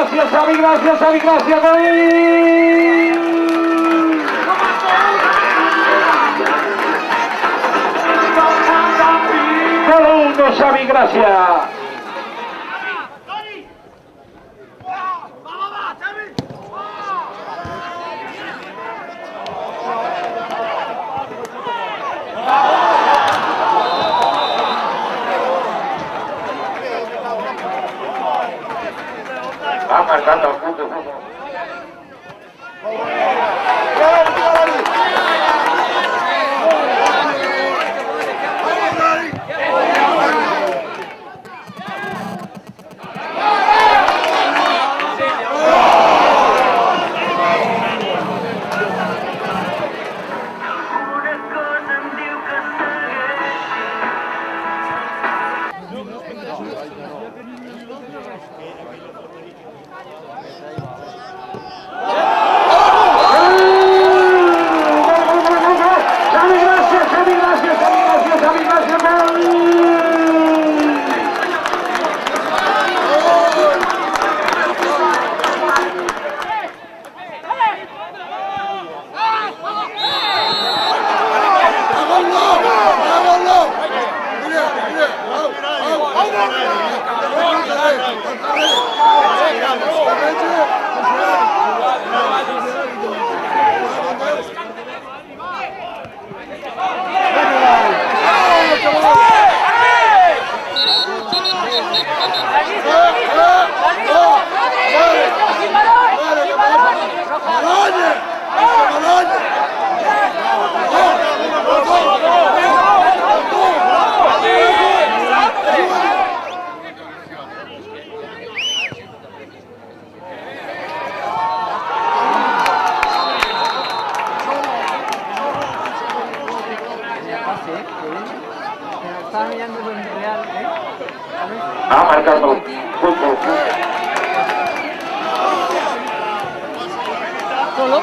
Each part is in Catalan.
gràcies, Xavi, gràcies, Xavi, gràcies, Xavi! Gol de Xavi Gràcia! Va marcando el punto. Ha marcado el punto. Solo.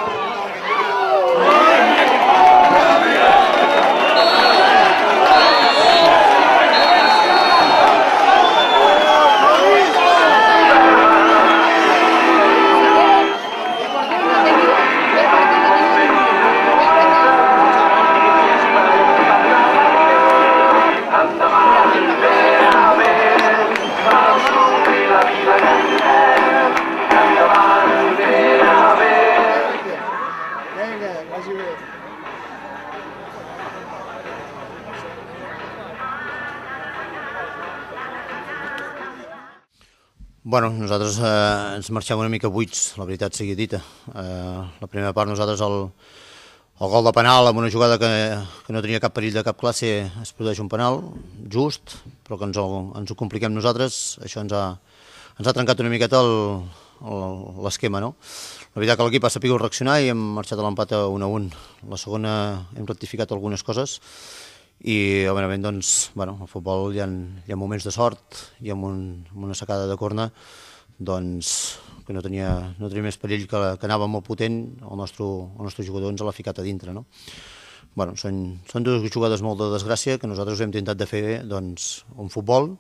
Bueno, nosaltres ens marxem una mica buits, la veritat sigui dita. La primera part nosaltres el gol de penal amb una jugada que no tenia cap perill de cap classe es produeix un penal just, però que ens ho compliquem nosaltres. Això ens ha trencat una miqueta l'esquema, no? La veritat que l'equip ha sabut reaccionar i hem marxat a l'empat a 1-1. La segona hem rectificat algunes coses i, òbviament, doncs, bueno, al futbol hi ha moments de sort i amb una sacada de corna doncs, que no tenia més perill, que anava molt potent, el nostre jugador ens l'ha ficat a dintre, no? Bueno, són dues jugades molt de desgràcia que nosaltres hem intentat de fer doncs, un futbol,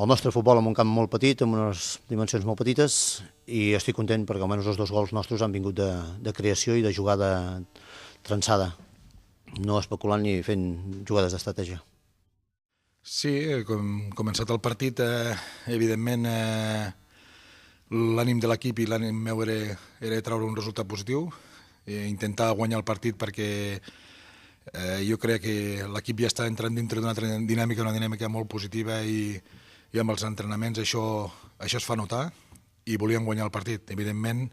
el nostre futbol en un camp molt petit, amb unes dimensions molt petites, i estic content perquè almenys els dos gols nostres han vingut de creació i de jugada trençada, no especulant ni fent jugades d'estratègia. Sí, com començat el partit, evidentment l'ànim de l'equip i l'ànim meu era treure un resultat positiu, intentar guanyar el partit perquè jo crec que l'equip ja està entrant dintre d'una dinàmica molt positiva i amb els entrenaments això es fa notar i volíem guanyar el partit. Evidentment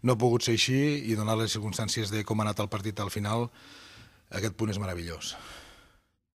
no ha pogut ser així i donat les circumstàncies de com ha anat el partit al final, aquest punt és meravellós.